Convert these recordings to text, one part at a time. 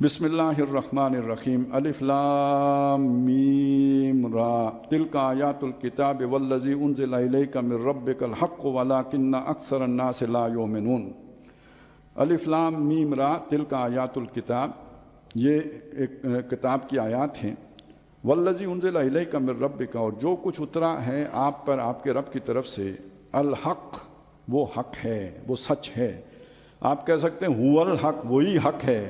بسم اللہ الرحمن الرحیم الف لام میم را تلک آیات الکتاب والذی انزل الیک من ربک الحق ولکن اکثر الناس لا یؤمنون۔ الف لام میم را تلک آیات الکتاب، یہ ایک کتاب کی آیات ہیں۔ والذی انزل الیک من ربک، اور جو کچھ اترا ہے آپ پر آپ کے رب کی طرف سے، الحق وہ حق ہے، وہ سچ ہے۔ آپ کہہ سکتے ہیں هو الحق، وہی حق ہے،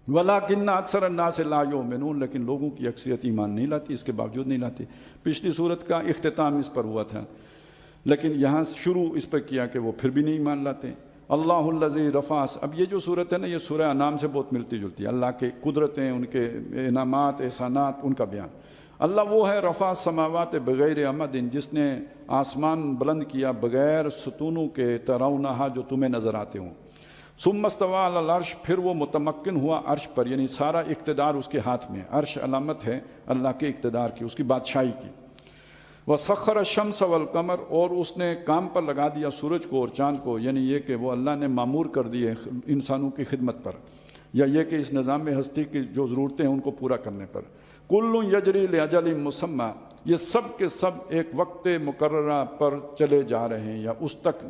وَلَكِنَّ أَكْثَرَ النَّاسِ لَا يُؤْمِنُونَ، لیکن لوگوں کی اکثریت ایمان نہیں لاتی، اس کے باوجود نہیں لاتی۔ پچھلی صورت کا اختتام اس پر ہوا تھا، لیکن یہاں شروع اس پر کیا کہ وہ پھر بھی نہیں ایمان لاتے۔ اللہ الذی رفع، اب یہ جو صورت ہے نا، یہ سورہ انعام سے بہت ملتی جلتی ہے۔ اللہ کے قدرتیں، ان کے انعامات، احسانات، ان کا بیان۔ اللہ وہ ہے رفع السماوات بغیر عمد، جس نے آسمان بلند کیا بغیر ستونوں کے، ترونہا جو تمہیں نظر آتے ہوں۔ ثم استوى علی العرش، پھر وہ متمکن ہوا عرش پر، یعنی سارا اقتدار اس کے ہاتھ میں۔ عرش علامت ہے اللہ کے اقتدار کی، اس کی بادشاہی کی۔ وسخر الشمس والقمر، اور اس نے کام پر لگا دیا سورج کو اور چاند کو، یعنی یہ کہ وہ اللہ نے معمور کر دیے انسانوں کی خدمت پر، یا یہ کہ اس نظام ہستی کی جو ضرورتیں ہیں ان کو پورا کرنے پر۔ کل یجری لاجل مسمی، یہ سب کے سب ایک وقت مقررہ پر چلے جا رہے ہیں، یا اس تک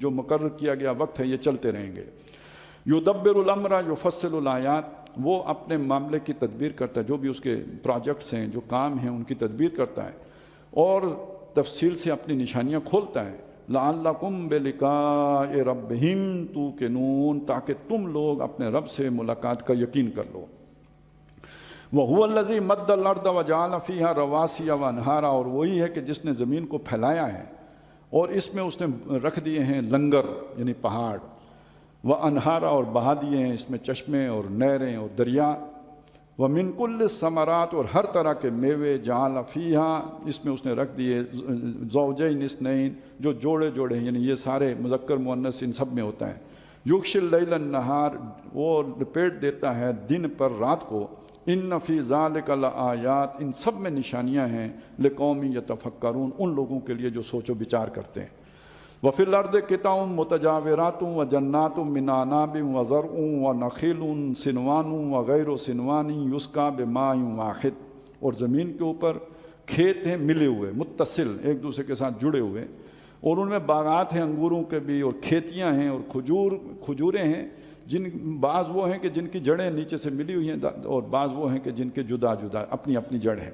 جو مقرر کیا گیا وقت ہے یہ چلتے رہیں گے۔ یدبر الامر یفصل الآیات، وہ اپنے معاملے کی تدبیر کرتا ہے، جو بھی اس کے پروجیکٹس ہیں، جو کام ہیں، ان کی تدبیر کرتا ہے اور تفصیل سے اپنی نشانیاں کھولتا ہے۔ لعلکم بلقاء ربہم توقنون، تاکہ تم لوگ اپنے رب سے ملاقات کا یقین کر لو۔ وَهُوَ الَّذِي مَدَّ الْأَرْضَ وَجَعَلَ فِيهَا رَوَاسِيَ وَأَنْهَارًا، اور وہی ہے کہ جس نے زمین کو پھیلایا ہے اور اس میں اس نے رکھ دیے ہیں لنگر، یعنی پہاڑ، وَأَنْهَارًا، اور بہا دیے ہیں اس میں چشمے اور نہریں اور دریا۔ وَمِن كُلِّ الثَّمَرَاتِ، اور ہر طرح کے میوے، جَعَلَ فِيهَا، اس میں اس نے رکھ دیے زوجین اثنین، جو جوڑے جوڑے ہیں، یعنی یہ سارے مذکر مؤنث ان سب میں ہوتا ہے۔ یغشی اللیل النہار، وہ لپیٹ دیتا ہے دن پر رات کو۔ ان فی ذالک لآیات، ان سب میں نشانیاں ہیں، لقوم یتفکرون، ان لوگوں کے لیے جو سوچ و بچار کرتے ہیں۔ وفی الارض قطع متجاورات وجنات من اعناب وزرع ونخیل صنوان وغیر صنوان یسقى بماء واحد، اور زمین کے اوپر کھیت ہیں ملے ہوئے، متصل، ایک دوسرے کے ساتھ جڑے ہوئے، اور ان میں باغات ہیں انگوروں کے بھی، اور کھیتیاں ہیں، اور کھجوریں ہیں، بعض وہ ہیں کہ جن کی جڑیں نیچے سے ملی ہوئی ہیں، اور بعض وہ ہیں کہ جن کے جدا جدا اپنی اپنی جڑ ہے۔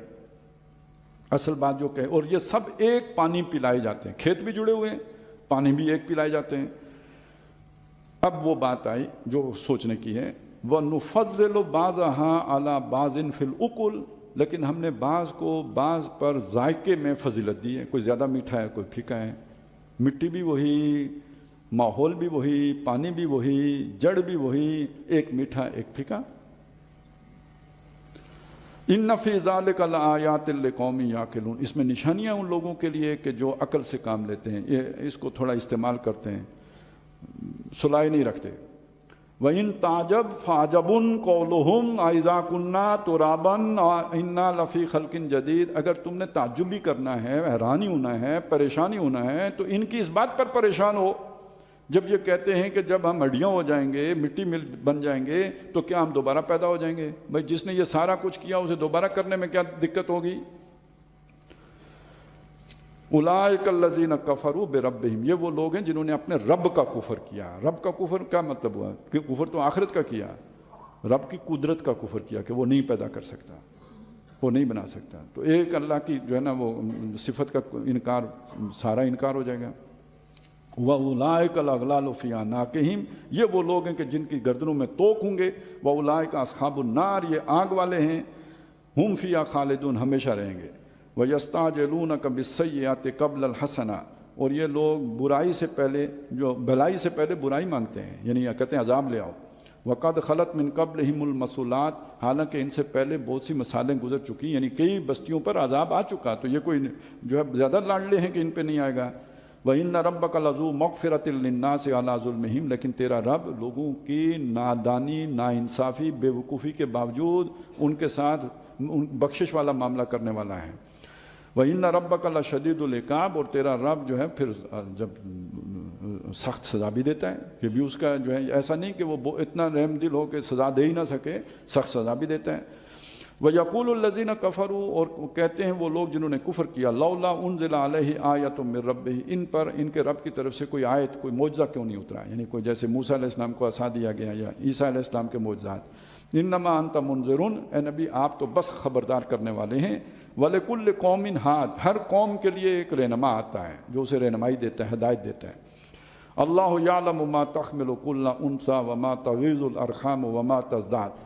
اصل بات جو کہ، اور یہ سب ایک پانی پلائے جاتے ہیں، کھیت بھی جڑے ہوئے ہیں، پانی بھی ایک پلائے جاتے ہیں۔ اب وہ بات آئی جو سوچنے کی ہے، وَنُفَضِّلُ بَعْضَهَا عَلَى بَعْضٍ فِي الْأُكُلِ، لیکن ہم نے بعض کو بعض پر ذائقے میں فضیلت دی ہے، کوئی زیادہ میٹھا ہے، کوئی پھیکا ہے، مٹی بھی وہی، ماحول بھی وہی، پانی بھی وہی، جڑ بھی وہی، ایک میٹھا ایک پھیکا۔ ان فی ذالک لآیات لقوم یعقلون، اس میں نشانیاں ان لوگوں کے لیے کہ جو عقل سے کام لیتے ہیں، یہ اس کو تھوڑا استعمال کرتے ہیں، سلائے نہیں رکھتے۔ وَإِن تَعْجَبْ فَعَجَبٌ قَوْلُهُمْ أَإِذَا كُنَّا تُرَابًا إِنَّا لَفِي خَلْقٍ جَدِيدٍ، اگر تم نے تعجب بھی کرنا ہے، حیرانی ہونا ہے، پریشانی ہونا ہے، تو ان کی اس بات پر پریشان ہو جب یہ کہتے ہیں کہ جب ہم ہڈیاں ہو جائیں گے، مٹی مل بن جائیں گے، تو کیا ہم دوبارہ پیدا ہو جائیں گے؟ بھائی جس نے یہ سارا کچھ کیا اسے دوبارہ کرنے میں کیا دقت ہوگی؟ اولئک الذین کفروا بربہم، یہ وہ لوگ ہیں جنہوں نے اپنے رب کا کفر کیا۔ رب کا کفر کیا مطلب ہوا؟ کہ کفر تو آخرت کا کیا، رب کی قدرت کا کفر کیا کہ وہ نہیں پیدا کر سکتا، وہ نہیں بنا سکتا۔ تو ایک اللہ کی جو ہے نا وہ صفت کا انکار، سارا انکار ہو جائے گا۔ وَأُولَئِكَ الْأَغْلَالُ فِي أَعْنَاقِهِمْ، یہ وہ لوگ ہیں کہ جن کی گردنوں میں توق ہوں گے۔ وَأُولَئِكَ أَصْحَابُ النَّارِ، یہ آگ والے ہیں، ہم فِيهَا خالدون، ہمیشہ رہیں گے۔ وَيَسْتَعْجِلُونَكَ بِالسَّيِّئَةِ قَبْلَ الْحَسَنَةِ، اور یہ لوگ برائی سے پہلے، جو بھلائی سے پہلے برائی مانگتے ہیں، یعنی کہتے ہیں عذاب لے آؤ۔ وَقَدْ خَلَتْ مِن قَبْلِهِمُ الْمَثُولَاتُ، حالانکہ ان سے پہلے بہت سی مثالیں گزر چکی، یعنی کئی بستیوں پر عذاب آ چکا، تو یہ کوئی جو ہے زیادہ لاڈلے ہیں کہ ان پہ نہیں آئے گا۔ وَإِنَّ رَبَّكَ لَذُو مَغْفِرَةٍ لِلنَّاسِ عَلَىٰ ظُلْمِهِمْ، لیکن تیرا رب لوگوں کی نادانی، ناانصافی، بے وقوفی کے باوجود ان کے ساتھ بخشش والا معاملہ کرنے والا ہے۔ وَإِنَّ رَبَّكَ لَشَدِيدُ الْعِقَابِ، اور تیرا رب جو ہے پھر جب سخت سزا بھی دیتا ہے کہ بھی اس کا جو ہے ایسا نہیں کہ وہ اتنا رحم دل ہو کہ سزا دے ہی نہ سکے، سخت سزا بھی دیتا ہے۔ وَيَقُولُ الَّذِينَ كَفَرُوا، اور کہتے ہیں وہ لوگ جنہوں نے کفر کیا، لَوْلَا أُنزِلَ عَلَيْهِ آیَةٌ مِّن رَبِّهِ، ان پر ان کے رب کی طرف سے کوئی آیت، کوئی معجزہ کیوں نہیں اترا، یعنی کوئی جیسے موسیٰ علیہ السلام کو عصا دیا گیا یا عیسیٰ علیہ السلام کے معجزات۔ انما انت منذر، اے نبی آپ تو بس خبردار کرنے والے ہیں۔ وَلِكُلِّ قَوْمٍ ہاد، ہر قوم کے لیے ایک رہنما آتا ہے جو اسے رہنمائی دیتا ہے، ہدایت دیتا ہے۔ اللہ یعلم ما تحمل کل انثی وما تغیض الارحام وما تزداد،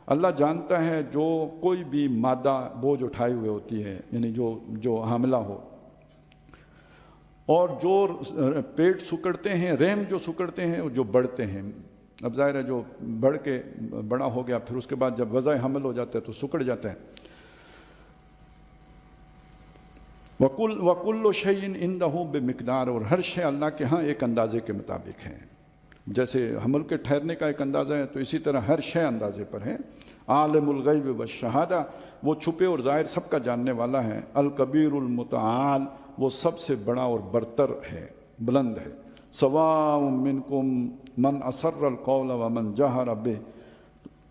اللہ جانتا ہے جو کوئی بھی مادہ بوجھ اٹھائے ہوئے ہوتی ہے، یعنی جو حاملہ ہو، اور جو پیٹ سکڑتے ہیں، رحم جو سکڑتے ہیں اور جو بڑھتے ہیں۔ اب ظاہر ہے جو بڑھ کے بڑا ہو گیا پھر اس کے بعد جب وضع حمل ہو جاتا ہے تو سکڑ جاتا ہے۔ وَكُلُّ شَيْءٍ عِندَهُ بِمِقْدَارٍ، اور ہر شے اللہ کے ہاں ایک اندازے کے مطابق ہے۔ جیسے حمل کے ٹھہرنے کا ایک اندازہ ہے تو اسی طرح ہر شے اندازے پر ہے۔ عالم الغیب والشہادہ، وہ چھپے اور ظاہر سب کا جاننے والا ہے۔ الکبیر المتعال، وہ سب سے بڑا اور برتر ہے، بلند ہے۔ سواء منکم من اسر القول ومن جہر بہ،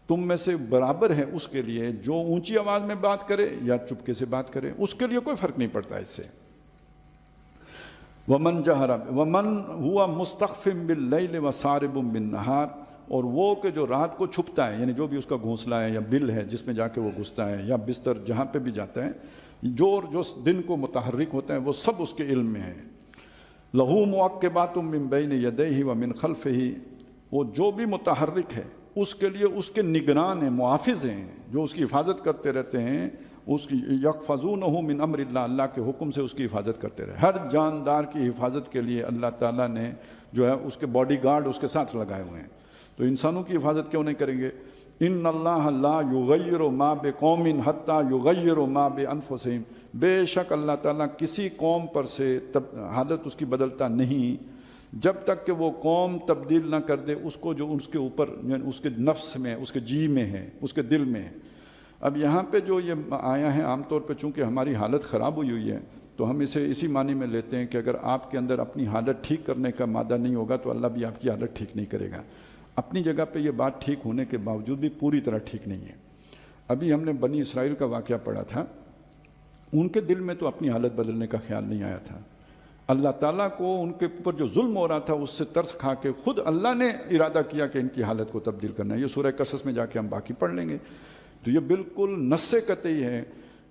تم میں سے برابر ہے اس کے لیے جو اونچی آواز میں بات کرے یا چپکے سے بات کرے، اس کے لیے کوئی فرق نہیں پڑتا اس سے۔ ومن جہر ومن ہوا مستخفٍ باللیل وسارب بالنہار، اور وہ کہ جو رات کو چھپتا ہے، یعنی جو بھی اس کا گھونسلہ ہے یا بل ہے جس میں جا کے وہ گھستا ہے یا بستر جہاں پہ بھی جاتا ہے، جو دن کو متحرک ہوتا ہے وہ سب اس کے علم میں ہے۔ لہو معقبات من بین یدیہ ومن خلفہ، وہ جو بھی متحرک ہے اس کے لیے اس کے نگران ہیں، محافظ ہیں جو اس کی حفاظت کرتے رہتے ہیں، اس کی یحفظونہ من امر اللہ، اللہ کے حکم سے اس کی حفاظت کرتے رہے۔ ہر جاندار کی حفاظت کے لیے اللہ تعالیٰ نے جو ہے اس کے باڈی گارڈ اس کے ساتھ لگائے ہوئے ہیں، تو انسانوں کی حفاظت کیوں نہیں کریں گے؟ ان اللہ لا یغیر ما بقوم حتی یغیروا ما بانفسہم، بے شک اللہ تعالیٰ کسی قوم پر سے حالت اس کی بدلتا نہیں جب تک کہ وہ قوم تبدیل نہ کر دے اس کو جو اس کے اوپر، یعنی اس کے نفس میں، اس کے جی میں ہے، اس کے دل میں ہے۔ اب یہاں پہ جو یہ آیا ہے عام طور پہ چونکہ ہماری حالت خراب ہوئی ہے تو ہم اسے اسی معنی میں لیتے ہیں کہ اگر آپ کے اندر اپنی حالت ٹھیک کرنے کا مادہ نہیں ہوگا تو اللہ بھی آپ کی حالت ٹھیک نہیں کرے گا۔ اپنی جگہ پہ یہ بات ٹھیک ہونے کے باوجود بھی پوری طرح ٹھیک نہیں ہے۔ ابھی ہم نے بنی اسرائیل کا واقعہ پڑھا تھا، ان کے دل میں تو اپنی حالت بدلنے کا خیال نہیں آیا تھا۔ اللہ تعالیٰ کو ان کے اوپر جو ظلم ہو رہا تھا اس سے ترس کھا کے خود اللہ نے ارادہ کیا کہ ان کی حالت کو تبدیل کرنا ہے۔ یہ سورہ قصص میں جا کے ہم باقی پڑھ لیں گے۔ تو یہ بالکل نص قطعی ہے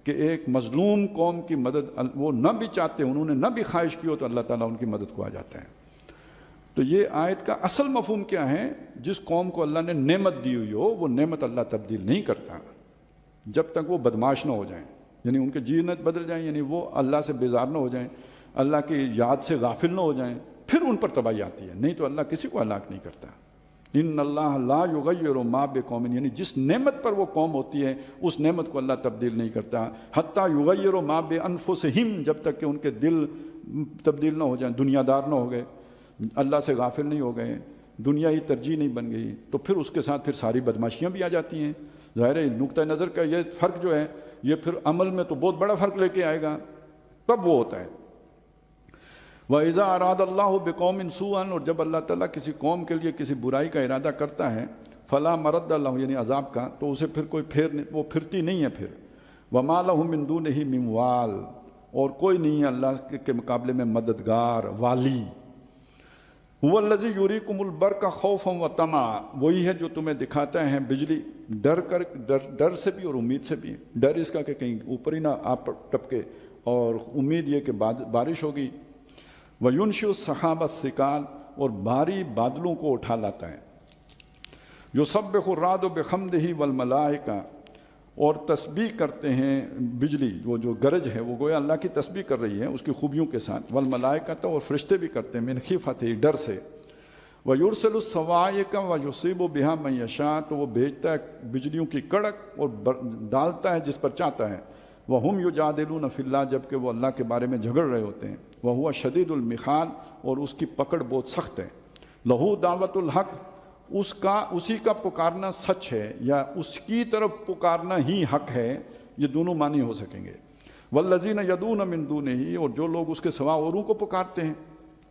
کہ ایک مظلوم قوم کی مدد وہ نہ بھی چاہتے، انہوں نے نہ بھی خواہش کی ہو تو اللہ تعالیٰ ان کی مدد کو آ جاتا ہے۔ تو یہ آیت کا اصل مفہوم کیا ہے؟ جس قوم کو اللہ نے نعمت دی ہوئی ہو وہ نعمت اللہ تبدیل نہیں کرتا جب تک وہ بدماش نہ ہو جائیں، یعنی ان کے جینت بدل جائیں، یعنی وہ اللہ سے بیزار نہ ہو جائیں، اللہ کی یاد سے غافل نہ ہو جائیں، پھر ان پر تباہی آتی ہے، نہیں تو اللہ کسی کو ہلاک نہیں کرتا۔ ان اللہ لا یغیر ما بقوم، یعنی جس نعمت پر وہ قوم ہوتی ہے اس نعمت کو اللہ تبدیل نہیں کرتا، حتی یغیر ما بانفسہم، جب تک کہ ان کے دل تبدیل نہ ہو جائیں، دنیا دار نہ ہو گئے، اللہ سے غافل نہیں ہو گئے، دنیا ہی ترجیح نہیں بن گئی، تو پھر اس کے ساتھ پھر ساری بدماشیاں بھی آ جاتی ہیں۔ ظاہر ہے نقطہ نظر کا یہ فرق جو ہے یہ پھر عمل میں تو بہت بڑا فرق لے کے آئے گا، تب وہ ہوتا ہے۔ وَإِذَا أَرَادَ اللَّهُ بِقَوْمٍ سُوءًا، اور جب اللہ تعالیٰ کسی قوم کے لیے کسی برائی کا ارادہ کرتا ہے، فَلَا مَرَدَّ لَهُ، یعنی عذاب کا، تو اسے پھر کوئی وہ پھرتی نہیں ہے پھر۔ وَمَا لَهُ مِن دُونِهِ مِن وَالٍ، اور کوئی نہیں ہے اللہ کے مقابلے میں مددگار، والی۔ هُوَ الَّذِي يُرِيكُمُ الْبَرْقَ خَوْفًا وَطَمَعًا، وہی ہے جو تمہیں دکھاتا ہے بجلی ڈر سے بھی اور امید سے بھی۔ ڈر اس کا کہ کہیں اوپر ہی نہ آپ ٹپکے، اور امید یہ کہ بارش ہوگی۔ وَيُنْشِئُ السَّحَابَ الثِّقَالَ، اور بھاری بادلوں کو اٹھا لاتا ہے۔ يُسَبِّحُ الرَّعْدُ بِحَمْدِهِ وَالْمَلَائِكَةُ، اور تسبیح کرتے ہیں بجلی، وہ جو گرج ہے وہ گویا اللہ کی تسبیح کر رہی ہے اس کی خوبیوں کے ساتھ، والملائکۃ، اور فرشتے بھی کرتے ہیں، من خیفتہ، ڈر سے۔ وَيُرْسِلُ الصَّوَاعِقَ وَيُصِيبُ بِهَا مَن يَشَاءُ، تو وہ بھیجتا ہے بجلیوں کی کڑک اور ڈالتا ہے جس پر چاہتا ہے۔ وَهُمْ يُجَادِلُونَ فِي اللَّهِ، جبکہ وہ اللہ کے بارے میں جھگڑ رہے ہوتے ہیں۔ وَهُوَ شَدِيدُ الْمِخَالِ، اور اس کی پکڑ بہت سخت ہے۔ لَهُ دعوت الحق، اسی کا پکارنا سچ ہے یا اس کی طرف پکارنا ہی حق ہے، یہ دونوں معنی ہو سکیں گے۔ وَالَّذِينَ يَدْعُونَ مِن دُونِهِ، اور جو لوگ اس کے سوا اوروں کو پکارتے ہیں،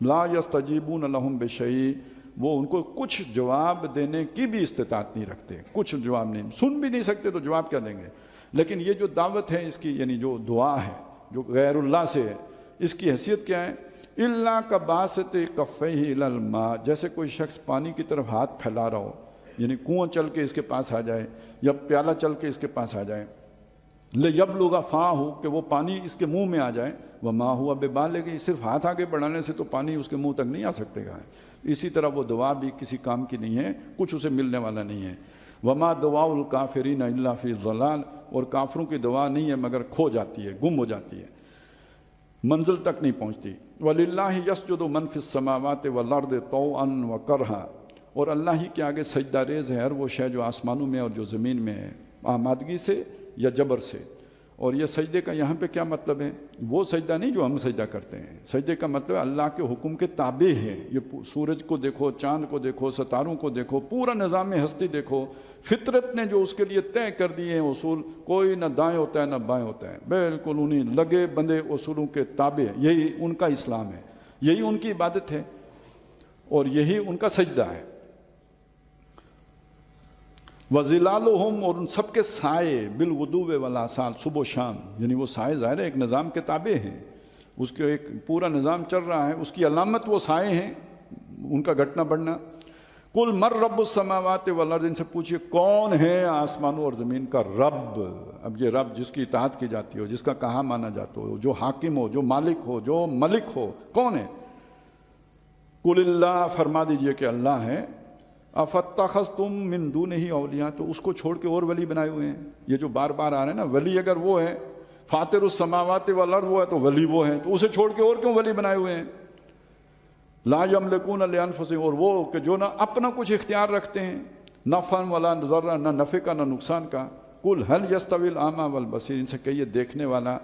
لا یستجیبون لہم بشیء، وہ ان کو کچھ جواب دینے کی بھی استطاعت نہیں رکھتے، کچھ جواب نہیں، سن بھی نہیں سکتے تو جواب کیا دیں گے۔ لیکن یہ جو دعوت ہے اس کی، یعنی جو دعا ہے جو غیر اللہ سے ہے، اس کی حیثیت کیا ہے؟ الا کباسط کفیہ الی الماء، جیسے کوئی شخص پانی کی طرف ہاتھ پھیلا رہا ہو، یعنی کنواں چل کے اس کے پاس آ جائے یا پیالہ چل کے اس کے پاس آ جائے، لیبلغ فاہ، کہ وہ پانی اس کے منہ میں آ جائے، وما ہوا ببالغ، صرف ہاتھ آگے بڑھانے سے تو پانی اس کے منہ تک نہیں آ سکتے گا۔ اسی طرح وہ دعا بھی کسی کام کی نہیں ہے، کچھ اسے ملنے والا نہیں ہے۔ وما دعاء الکافرین الا فی ضلال، اور کافروں کی دعا نہیں ہے مگر کھو جاتی ہے، گم ہو جاتی ہے، منزل تک نہیں پہنچتی۔ وَلِلَّهِ يَسْجُدُ مَنْ فِي السَّمَاوَاتِ وَالْأَرْضِ طَوْعًا وَكَرْهًا، اور اللہ ہی کے آگے سجدہ ریز ہے ہر وہ شے جو آسمانوں میں اور جو زمین میں ہے، آمادگی سے یا جبر سے۔ اور یہ سجدے کا یہاں پہ کیا مطلب ہے؟ وہ سجدہ نہیں جو ہم سجدہ کرتے ہیں، سجدے کا مطلب اللہ کے حکم کے تابع ہے۔ یہ سورج کو دیکھو، چاند کو دیکھو، ستاروں کو دیکھو، پورا نظام ہستی دیکھو، فطرت نے جو اس کے لیے طے کر دیے ہیں اصول، کوئی نہ دائیں ہوتا ہے نہ بائیں ہوتا ہے، بالکل انہیں لگے بندے اصولوں کے تابع، یہی ان کا اسلام ہے، یہی ان کی عبادت ہے اور یہی ان کا سجدہ ہے۔ وَظِلَالُهُمْ، اور ان سب کے سائے، بِالْغُدُوِّ وَالْآصَالِ، صبح و شام، یعنی وہ سائے ظاہر ہے ایک نظام کے تابع ہیں، اس کے ایک پورا نظام چل رہا ہے، اس کی علامت وہ سائے ہیں، ان کا گھٹنا بڑھنا۔ قُلْ مَن رَّبُّ السَّمَاوَاتِ وَالْأَرْضِ، ان سے پوچھئے کون ہے آسمانوں اور زمین کا رب؟ اب یہ رب جس کی اطاعت کی جاتی ہو، جس کا کہا مانا جاتا ہو، جو حاکم ہو، جو مالک ہو، جو ملک ہو، کون ہے؟ قُلِ اللَّهُ، فرما دیجئے کہ اللہ ہے۔ اَفَاتَّخَذْتُم مِّن دُونِهِ اولیاء، تو اس کو چھوڑ کے اور ولی بنائے ہوئے ہیں۔ یہ جو بار بار آ رہے ہیں نا، ولی اگر وہ ہے، فاطر السماوات والارض وہ ہے تو ولی وہ ہے، تو اسے چھوڑ کے اور کیوں ولی بنائے ہوئے ہیں؟ لا یملکون لانفسہم، اور وہ کہ جو نہ اپنا کچھ اختیار رکھتے ہیں، نفعا ولا ضرا، نہ نفع کا نہ نقصان کا۔ قل هل یستوی الاعمی والبصیر، ان سے کہیے دیکھنے والا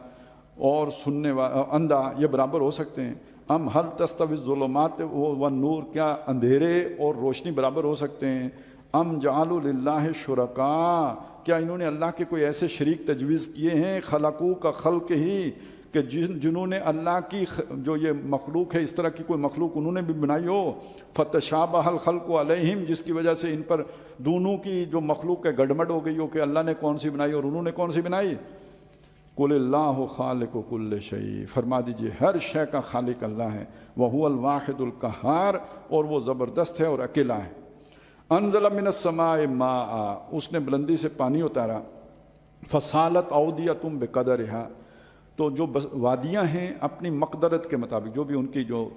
اور سننے والا، اندھا، یہ برابر ہو سکتے ہیں؟ ام هل تستوی الظلمات والنور، کیا اندھیرے اور روشنی برابر ہو سکتے ہیں؟ ام جعلوا للہ شرکاء، کیا انہوں نے اللہ کے کوئی ایسے شریک تجویز کیے ہیں، خلقو کا خلق ہی، کہ جنہوں نے اللہ کی جو یہ مخلوق ہے اس طرح کی کوئی مخلوق انہوں نے بھی بنائی ہو، فتشابہ الخلق علیہم، جس کی وجہ سے ان پر دونوں کی جو مخلوق ہے گڑمڑ ہو گئی ہو کہ اللہ نے کون سی بنائی اور انہوں نے کون سی بنائی۔ قل اللہ خالق کل شیء، فرما دیجئے ہر شے کا خالق اللہ ہے، وہو الواحد القہار، اور وہ زبردست ہے اور اکیلا ہے۔ انزل من السماء ماء، اس نے بلندی سے پانی اتارا، فسالت اودیۃ بقدرہا، تو جو وادیاں ہیں اپنی مقدرت کے مطابق، جو بھی ان کی جو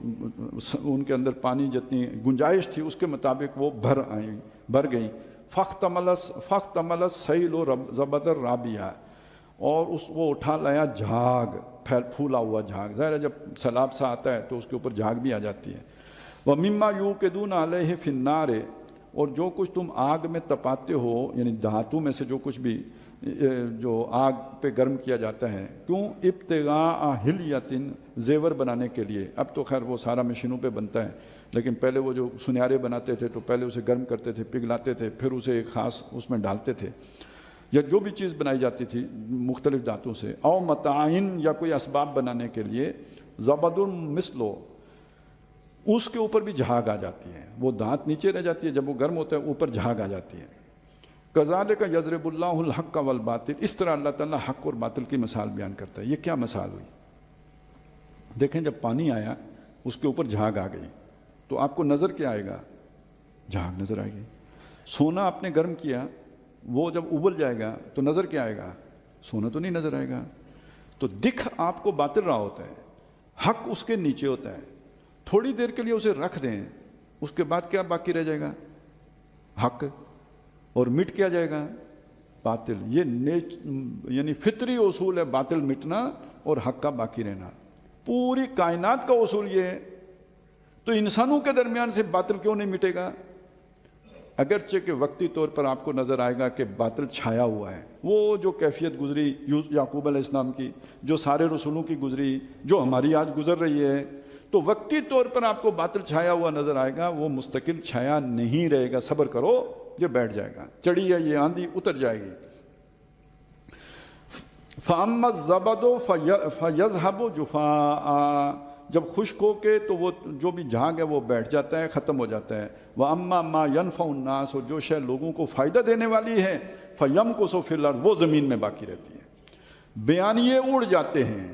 ان کے اندر پانی جتنی گنجائش تھی اس کے مطابق وہ بھر گئیں۔ فاحتمل السیل زبد الرابیہ، اور وہ اٹھا لایا جھاگ، پھولا ہوا جھاگ، ظاہر ہے جب سیلاب سا آتا ہے تو اس کے اوپر جھاگ بھی آ جاتی ہے۔ وَمِمَّا يُوقِدُونَ عَلَيْهِ فِي النَّارِ، اور جو کچھ تم آگ میں تپاتے ہو، یعنی دھاتوں میں سے جو کچھ بھی جو آگ پہ گرم کیا جاتا ہے، کیوں؟ ابتغاء حلیۃ، زیور بنانے کے لیے۔ اب تو خیر وہ سارا مشینوں پہ بنتا ہے، لیکن پہلے وہ جو سنیارے بناتے تھے تو پہلے اسے گرم کرتے تھے، پگھلاتے تھے، پھر اسے ایک خاص اس میں ڈالتے تھے، یا جو بھی چیز بنائی جاتی تھی مختلف دھاتوں سے، او متاعن، یا کوئی اسباب بنانے کے لیے، زبد مثلو، اس کے اوپر بھی جھاگ آ جاتی ہے، وہ دھات نیچے رہ جاتی ہے، جب وہ گرم ہوتا ہے اوپر جھاگ آ جاتی ہے۔ کذالک یضرب اللہ الحق والباطل، اس طرح اللہ تعالیٰ حق اور باطل کی مثال بیان کرتا ہے۔ یہ کیا مثال ہوئی؟ دیکھیں جب پانی آیا اس کے اوپر جھاگ آ گئی تو آپ کو نظر کیا آئے گا؟ جھاگ نظر آئے گی۔ سونا آپ نے گرم کیا، وہ جب ابل جائے گا تو نظر کیا آئے گا؟ سونا تو نہیں نظر آئے گا۔ تو دکھ آپ کو باطل رہا ہوتا ہے، حق اس کے نیچے ہوتا ہے، تھوڑی دیر کے لیے اسے رکھ دیں، اس کے بعد کیا باقی رہ جائے گا؟ حق، اور مٹ کیا جائے گا؟ باطل۔ یہ یعنی فطری اصول ہے باطل مٹنا اور حق کا باقی رہنا، پوری کائنات کا اصول یہ ہے۔ تو انسانوں کے درمیان سے باطل کیوں نہیں مٹے گا؟ اگرچہ کہ وقتی طور پر آپ کو نظر آئے گا کہ باطل چھایا ہوا ہے، وہ جو کیفیت گزری یعقوب علیہ السلام کی، جو سارے رسولوں کی گزری، جو ہماری آج گزر رہی ہے، تو وقتی طور پر آپ کو باطل چھایا ہوا نظر آئے گا، وہ مستقل چھایا نہیں رہے گا۔ صبر کرو، یہ بیٹھ جائے گا، چڑھی ہے یہ آندھی، اتر جائے گی۔ فَأَمَّا الزَّبَدُ فَيَذْهَبُ جُفَاءً، جب خشک ہو کے تو وہ جو بھی جھاگ ہے وہ بیٹھ جاتا ہے، ختم ہو جاتا ہے۔ وَأَمَّا مَا يَنْفَعُ النَّاسَ، اور جو شے لوگوں کو فائدہ دینے والی ہے، فَيَمْكُثُ فِي الْأَرْضِ، وہ زمین میں باقی رہتی ہے۔ بیانیے اڑ جاتے ہیں،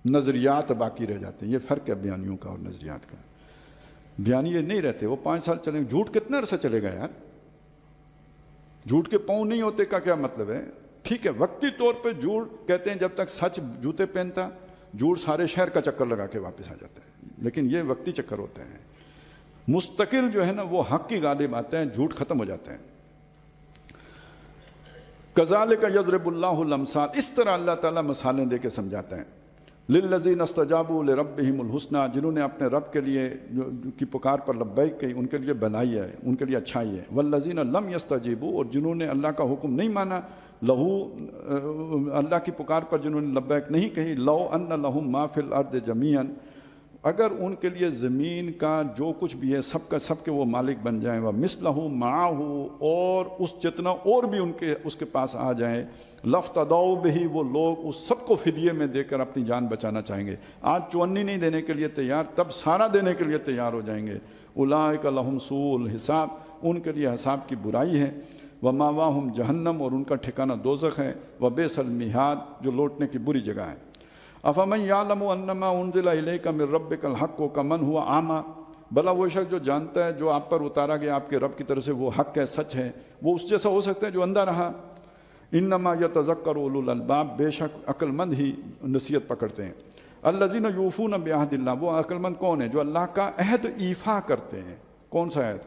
نظریات باقی رہ جاتے ہیں۔ یہ فرق ہے بیانیوں کا اور نظریات کا۔ بیانیے نہیں رہتے، وہ 5 سال چلیں گے۔ جھوٹ کتنا عرصہ چلے گا یار؟ جھوٹ کے پاؤں نہیں ہوتے کا کیا مطلب ہے؟ ٹھیک ہے، وقتی طور پہ جھوٹ کہتے ہیں، جب تک سچ جوتے پہنتا، جھوٹ سارے شہر کا چکر لگا کے واپس آ جاتا ہے، لیکن یہ وقتی چکر ہوتے ہیں۔ مستقل جو ہے نا وہ حق کی غالب آتے ہیں، جھوٹ ختم ہو جاتے ہیں۔ کذالک یضرب اللہ الامثال، اس طرح اللہ تعالیٰ مثالیں دے کے سمجھاتا ہے۔ للذین استجابوا لربہم الحسنی، جنہوں نے اپنے رب کے لیے کی پکار پر لبیک کہی، ان کے لیے بھلائی ہے، ان کے لیے اچھائی ہے۔ والذین لم یستجیبوا، اور جنہوں نے اللہ کا حکم نہیں مانا، لہو، اللہ کی پکار پر جنہوں نے لبیک نہیں کہی، لو ان لہم ما فی الارض جمیعا، اگر ان کے لیے زمین کا جو کچھ بھی ہے سب کا سب کے وہ مالک بن جائیں، ومثلہ معہ، اور اس جتنا اور بھی اس کے پاس آ جائیں، لفتدوا بہ، وہ لوگ اس سب کو فدیے میں دے کر اپنی جان بچانا چاہیں گے۔ آج 54 نہیں دینے کے لیے تیار، تب سارا دینے کے لیے تیار ہو جائیں گے۔ اولئک لہم سوء الحساب، ان کے لیے حساب کی برائی ہے۔ وماواہم جہنم، اور ان کا ٹھکانہ دوزخ ہے۔ وبئس المہاد، جو لوٹنے کی بری جگہ ہے۔ افمن یعلم انما انزل الیک من ربک الحق کمن هو اعمی، بھلا وہ شخص جو جانتا ہے جو آپ پر اتارا گیا آپ کے رب کی طرف سے وہ حق ہے، سچ ہے، وہ اس جیسا ہو سکتا ہے جو اندھا رہا؟ انما یتذکر اولو الالباب، بے شک عقل مند ہی نصیحت پکڑتے ہیں۔ الذین یوفون بعہد اللہ، وہ عقل مند کون ہیں؟ جو اللہ کا عہد ایفا کرتے ہیں۔ کون سا عہد؟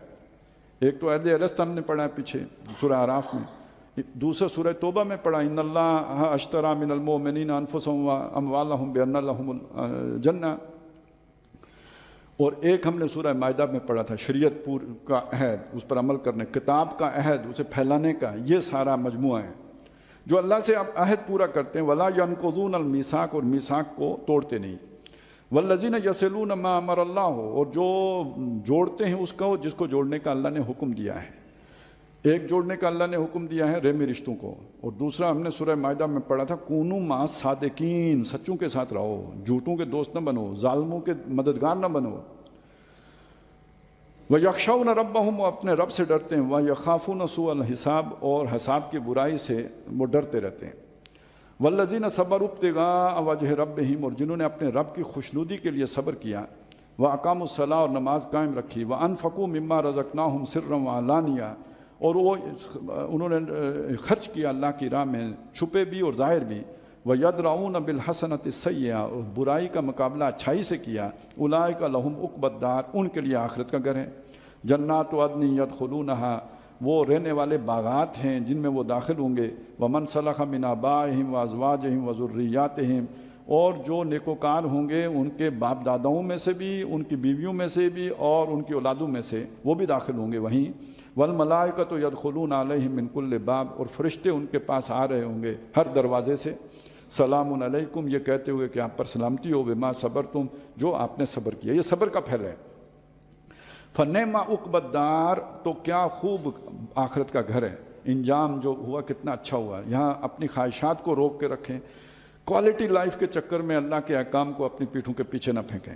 ایک تو عہد الست ہم نے پڑھا ہے پیچھے سورہ اعراف میں، دوسرا سورہ توبہ میں پڑھا، ان اللہ اشتری من المؤمنین انفسهم واموالهم بان لهم الجنہ، اور ایک ہم نے سورہ مائدہ میں پڑھا تھا شریعت پور کا عہد، اس پر عمل کرنے، کتاب کا عہد، اسے پھیلانے کا، یہ سارا مجموعہ ہے۔ جو اللہ سے عہد پورا کرتے ہیں، ولا ينقضون الميثاق، اور میثاق کو توڑتے نہیں۔ والذین یصلون ما امر اللہ، اور جو جوڑتے ہیں اس کو جس کو جوڑنے کا اللہ نے حکم دیا ہے۔ ایک جوڑنے کا اللہ نے حکم دیا ہے رحمی رشتوں کو، اور دوسرا ہم نے سورہ مائدہ میں پڑھا تھا کونوا مع صادقین، سچوں کے ساتھ رہو، جھوٹوں کے دوست نہ بنو، ظالموں کے مددگار نہ بنو۔ وَيَخْشَوْنَ رَبَّهُمْ، وہ اپنے رب سے ڈرتے ہیں، وَيَخَافُونَ سُوءَ الْحِسَابِ، اور حساب کی برائی سے وہ ڈرتے رہتے ہیں۔ وَالَّذِينَ صَبَرُوا ابْتِغَاءَ وَجْهِ رَبِّهِمْ، اور جنہوں نے اپنے رب کی خوشنودی کے لیے صبر کیا، وَأَقَامُوا الصَّلَاةَ، اور نماز قائم رکھی، وَأَنفَقُوا مِمَّا رَزَقْنَاهُمْ سِرًّا وَعَلَانِيَةً، اور وہ انہوں نے خرچ کیا اللہ کی راہ میں چھپے بھی اور ظاہر بھی۔ وَيَدْرَؤُونَ بِالْحَسَنَةِ السَّيِّئَةَ، اور برائی کا مقابلہ اچھائی سے کیا۔ اولئک لہم عقبی الدار، ان کے لیے آخرت کا گھر ہے۔ جنات عدن یدخلونها، وہ رہنے والے باغات ہیں جن میں وہ داخل ہوں گے۔ ومن صلح من آبائہم وازواجہم وذریاتہم، اور جو نیکوکار ہوں گے ان کے باپ داداؤں میں سے بھی، ان کی بیویوں میں سے بھی، اور ان کی اولادوں میں سے، وہ بھی داخل ہوں گے وہیں۔ والملائکۃ یدخلون علیہم من کل باب، اور فرشتے ان کے پاس آ رہے ہوں گے ہر دروازے سے۔ سلام علیکم، یہ کہتے ہوئے کہ آپ پر سلامتی ہو، بما صبرتم، جو آپ نے صبر کیا۔ یہ صبر کا پھل ہے۔ فنعم عقبی الدار، تو کیا خوب آخرت کا گھر ہے، انجام جو ہوا کتنا اچھا ہوا۔ یہاں اپنی خواہشات کو روک کے رکھیں، کوالٹی لائف کے چکر میں اللہ کے احکام کو اپنی پیٹھوں کے پیچھے نہ پھینکیں۔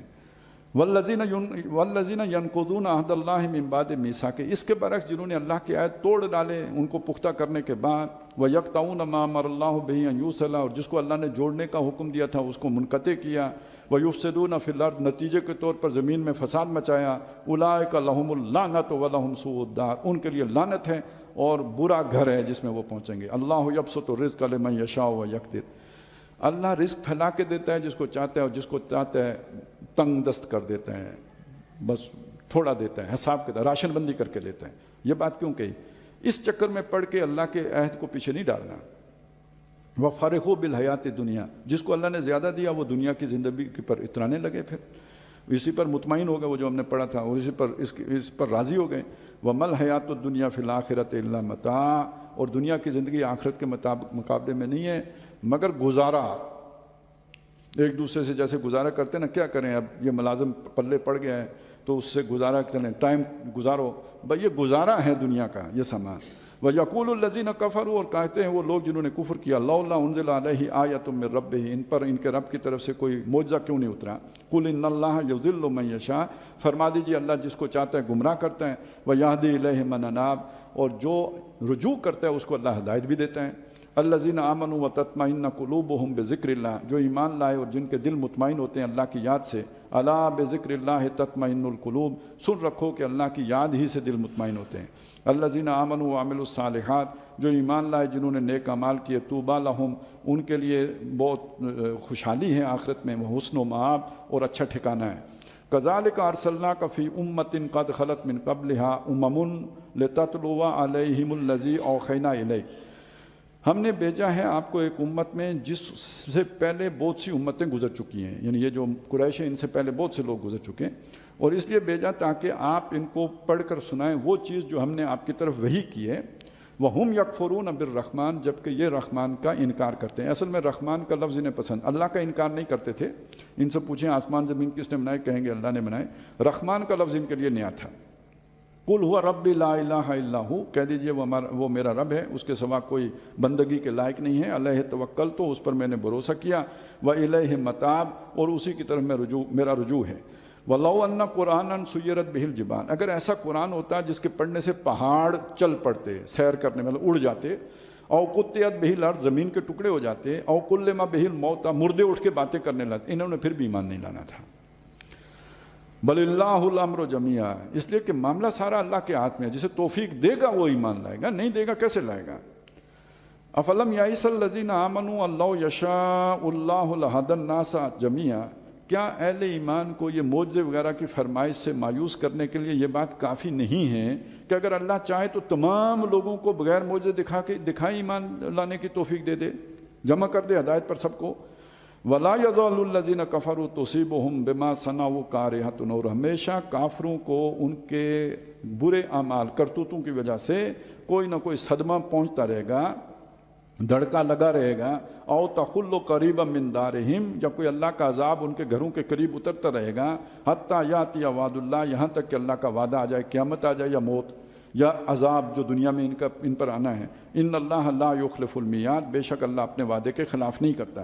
والذین ینقضون عہد اللہ من بعد میثاقہ، اس کے برعکس جنہوں نے اللہ کے عہد توڑ ڈالے ان کو پختہ کرنے کے بعد۔ ویقطعون ما امر اللہ بہ ان یوصل، اور جس کو اللہ نے جوڑنے کا حکم دیا تھا اس کو منقطع کیا۔ ویفسدون فی الارض، نتیجے کے طور پر زمین میں فساد مچایا۔ اولئک لہم اللعنۃ ولہم سوء الدار، ان کے لیے لعنت ہے اور برا گھر ہے جس میں وہ پہنچیں گے۔ اللہ یبسط الرزق لمن یشاء ویقدر، اللہ رزق پھیلا کے دیتا ہے جس کو چاہتا ہے، اور جس کو چاہتا ہے تنگ دست کر دیتا ہے، بس تھوڑا دیتا ہے، حساب کے راشن بندی کر کے دیتا ہے۔ یہ بات کیوں کہی؟ اس چکر میں پڑھ کے اللہ کے عہد کو پیچھے نہیں ڈالنا۔ وَفَرِحُوا بِالْحَيَاةِ الدُّنْيَا، جس کو اللہ نے زیادہ دیا وہ دنیا کی زندگی پر اترانے لگے، پھر اسی پر مطمئن ہو گئے، وہ جو ہم نے پڑھا تھا، اور اس پر راضی ہو گئے۔ وَمَا الْحَيَاةُ الدُّنْيَا فِي الْآخِرَةِ إِلَّا مَتَاعٌ، اور دنیا کی زندگی آخرت کے مقابلے میں نہیں ہے مگر گزارا۔ ایک دوسرے سے جیسے گزارا کرتے ہیں نا، کیا کریں، اب یہ ملازم پلے پڑ گیا ہے تو اس سے گزارا کریں، ٹائم گزارو، بھائی یہ گزارا ہے دنیا کا یہ سامان۔ وَيَقُولُ الَّذِينَ كَفَرُوا، اور کہتے ہیں وہ لوگ جنہوں نے کفر کیا، لَوْلَا أُنزِلَ عَلَيْهِ آیَةٌ مِّن رَبِّهِ، ان پر ان کے رب کی طرف سے کوئی معجزہ کیوں نہیں اترا؟ قُلْ إِنَّ اللَّهَ يُضِلُّ مَن يَشَاءُ، فرما دیجیے اللہ جس کو چاہتا ہے گمراہ کرتا ہے، وَيَهْدِي إِلَيْهِ مَنْ أَنَابَ، اور جو رجوع کرتا ہے اس کو اللہ ہدایت بھی دیتا ہے۔ الذین آمنوا وتطمئن قلوبهم بذکر اللہ، جو ایمان لائے اور جن کے دل مطمئن ہوتے ہیں اللہ کی یاد سے۔ الا بذکر اللہ تطمئن القلوب، سن رکھو کہ اللہ کی یاد ہی سے دل مطمئن ہوتے ہیں۔ الذین آمنوا وعملوا الصالحات، جو ایمان لائے جنہوں نے نیک اعمال کیے، طوبی لہم، ان کے لیے بہت خوشحالی ہے آخرت میں، وہ حسن و مآب اور اچھا ٹھکانہ ہے۔ کذالک ارسلناک فی امۃ قد خلت من قبلها امم لتتلو علیہم الذی اوحینا الیک، ہم نے بھیجا ہے آپ کو ایک امت میں جس سے پہلے بہت سی امتیں گزر چکی ہیں، یعنی یہ جو قریش ہیں ان سے پہلے بہت سے لوگ گزر چکے ہیں، اور اس لیے بھیجا تاکہ آپ ان کو پڑھ کر سنائیں وہ چیز جو ہم نے آپ کی طرف وحی کی ہے۔ وَهُمْ يَكْفُرُونَ بِالرَّحْمَنِ، جبکہ یہ رحمان کا انکار کرتے ہیں۔ اصل میں رحمان کا لفظ انہیں پسند، اللہ کا انکار نہیں کرتے تھے۔ ان سے پوچھیں آسمان زمین کس نے بنائے، کہیں گے اللہ نے بنائے۔ رحمان کا لفظ ان کے لیے نیا تھا۔ قُلْ هُوَ رَبِّي لَا إِلَٰهَ إِلَّا هُوَ، کہہ دیجئے وہ میرا رب ہے، اس کے سوا کوئی بندگی کے لائق نہیں ہے۔ علیہ توکلت، اس پر میں نے بھروسہ کیا۔ وَإِلَيْهِ مَتَاب، اور اسی کی طرف میرا رجوع ہے۔ وَلَوْ أَنَّ قُرْآنًا سُيِّرَتْ بِهِ الْجِبَالُ، اگر ایسا قرآن ہوتا جس کے پڑھنے سے پہاڑ چل پڑتے، سیر کرنے والے اڑ جاتے، او قُطِّعَتْ بِهِ الْأَرْضُ، زمین کے ٹکڑے ہو جاتے، او كُلِّمَ بِهِ الْمَوْتَىٰ، مردے اٹھ کے باتیں کرنے لگتے، انہوں نے پھر بھی ایمان نہیں لانا تھا۔ بل اللہ الامر جمیعا، اس لیے کہ معاملہ سارا اللہ کے ہاتھ میں ہے، جسے توفیق دے گا وہ ایمان لائے گا، نہیں دے گا کیسے لائے گا؟ افلم یئس الذین آمنوا ان لو یشاء اللہ لہدی الناس جمیعا، کیا اہل ایمان کو یہ معجزے وغیرہ کی فرمائش سے مایوس کرنے کے لیے یہ بات کافی نہیں ہے کہ اگر اللہ چاہے تو تمام لوگوں کو بغیر معجزے دکھائے ایمان لانے کی توفیق دے دے، جمع کر دے ہدایت پر سب کو۔ وَلَا يَزَالُ الَّذِينَ كَفَرُوا تُصِيبُهُمْ بِمَا صَنَعُوا قَارِعَةٌ، اور ہمیشہ کافروں کو ان کے برے اعمال کرتوتوں کی وجہ سے کوئی نہ کوئی صدمہ پہنچتا رہے گا، دھڑکا لگا رہے گا۔ او تَخُلُّ قَرِيبًا مِّن دَارِهِمْ، یا کوئی اللہ کا عذاب ان کے گھروں کے قریب اترتا رہے گا۔ حَتَّى يَأْتِيَ وَعْدُ اللَّهِ، یہاں تک کہ اللہ کا وعدہ آ جائے، قیامت آ جائے یا موت یا عذاب جو دنیا میں ان پر آنا ہے۔ إِنَّ اللَّهَ لَا يُخْلِفُ الْمِيعَادَ، بے شک اللہ اپنے وعدے کے خلاف نہیں کرتا۔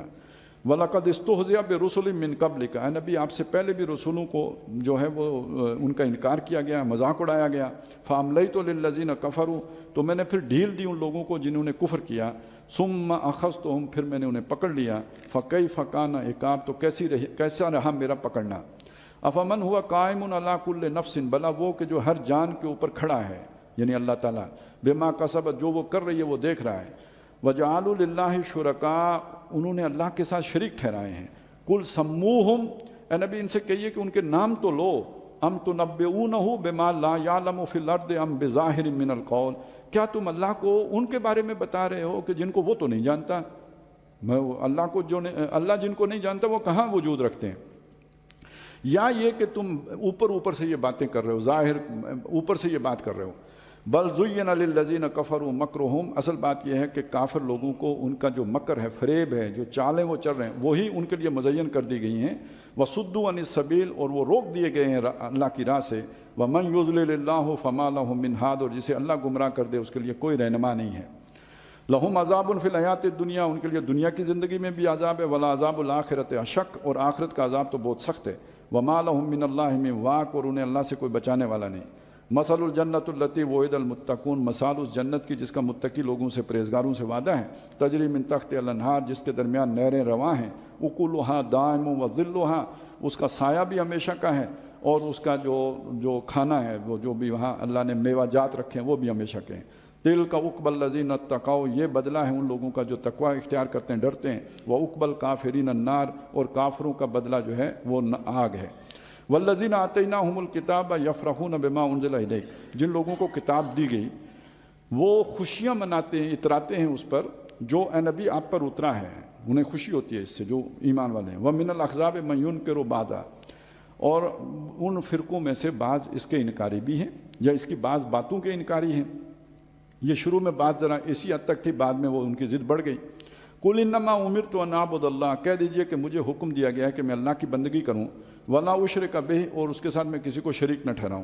وَلَقَدْ اسْتُهْزِئَ بِرُسُلٍ مِّن قَبْلِكَ، اے نبی آپ سے پہلے بھی رسولوں کو جو ہے وہ ان کا انکار کیا گیا، مذاق اڑایا گیا۔ فَأَمْلَيْتُ لِلَّذِينَ كَفَرُوا، تو میں نے پھر ڈھیل دی ان لوگوں کو جنہوں نے کفر کیا۔ ثُمَّ أَخَذْتُهُمْ، پھر میں نے انہیں پکڑ لیا۔ فَكَيْفَ كَانَ عِقَابِ، تو کیسا رہا میرا پکڑنا۔ أَفَمَنْ هُوَ قَائِمٌ عَلَىٰ كُلِّ نَفْسٍ، بھلا وہ کہ جو ہر جان کے اوپر کھڑا ہے، یعنی اللہ تعالیٰ، بِمَا كَسَبَتْ، جو وہ کر رہی ہے وہ دیکھ رہا ہے۔ وَجَعَلُوا لِلَّهِ شُرَكَاءَ، انہوں نے اللہ کے ساتھ شریک ٹھہرائے ہیں۔ قُلْ سَمُّوهُمْ، اے نبی ان سے کہیے کہ ان کے نام تو لو۔ أَمْ تُنَبِّئُونَهُ بِمَا لَا يَعْلَمُ فِي الْأَرْضِ أَمْ بِظَاهِرٍ مِّنَ الْقَوْلِ، کیا تم اللہ کو ان کے بارے میں بتا رہے ہو کہ جن کو وہ تو نہیں جانتا؟ اللہ جن کو نہیں جانتا وہ کہاں وجود رکھتے ہیں؟ یا یہ کہ تم اوپر سے یہ باتیں کر رہے ہو، ظاہر اوپر سے یہ بات کر رہے ہو۔ بل زین للذین کفروا مکرہم، اصل بات یہ ہے کہ کافر لوگوں کو ان کا جو مکر ہے، فریب ہے، جو چالیں وہ چل رہے ہیں، وہی ان کے لیے مزین کر دی گئی ہیں۔ وصدوا عن السبیل، اور وہ روک دیے گئے ہیں اللہ کی راہ سے۔ ومن یضلل اللہ فما لہ من ہاد، اور جسے اللہ گمراہ کر دے اس کے لیے کوئی رہنما نہیں ہے۔ لہم عذاب فی الحیات الدنیا، ان کے لیے دنیا کی زندگی میں بھی عذاب ہے۔ ولا عذاب الآخرۃ اشق، اور آخرت کا عذاب تو بہت سخت ہے۔ وما لہم من اللہ من واق، اور انہیں اللہ سے کوئی بچانے والا نہیں۔ مثل الجنت التی وعد المتقون، مثال اس جنت کی جس کا متقی لوگوں سے پرہیزگاروں سے وعدہ ہے۔ تجری من تحت الانہار، جس کے درمیان نہریں رواں ہیں۔ اکلھا دائم وظلھا، اس کا سایہ بھی ہمیشہ کا ہے، اور اس کا جو کھانا ہے، وہ جو بھی وہاں اللہ نے میوہ جات رکھے ہیں وہ بھی ہمیشہ کے ہیں۔ تلک عقبی الذین اتقوا، یہ بدلہ ہے ان لوگوں کا جو تقوی اختیار کرتے ہیں، ڈرتے ہیں۔ وعقبی الکافرین النار، اور کافروں کا بدلہ جو ہے وہ آگ ہے۔ والذین آتیناہم الکتاب یفرحون بما انزل الیک، جن لوگوں کو کتاب دی گئی وہ خوشیاں مناتے ہیں، اتراتے ہیں اس پر جو اے نبی آپ پر اترا ہے، انہیں خوشی ہوتی ہے اس سے جو ایمان والے ہیں۔ ومن الاحزاب من ینکر بعضا، اور ان فرقوں میں سے بعض اس کے انکاری بھی ہیں، یا اس کی بعض باتوں کے انکاری ہیں۔ یہ شروع میں بات ذرا اسی حد تک تھی، بعد میں وہ ان کی ضد بڑھ گئی۔ قل انما امرت ان اعبد اللہ، کہہ دیجئے کہ مجھے حکم دیا گیا ہے کہ میں اللہ کی بندگی کروں۔ ولا اشرک بہ، اور اس کے ساتھ میں کسی کو شریک نہ ٹھہراؤں۔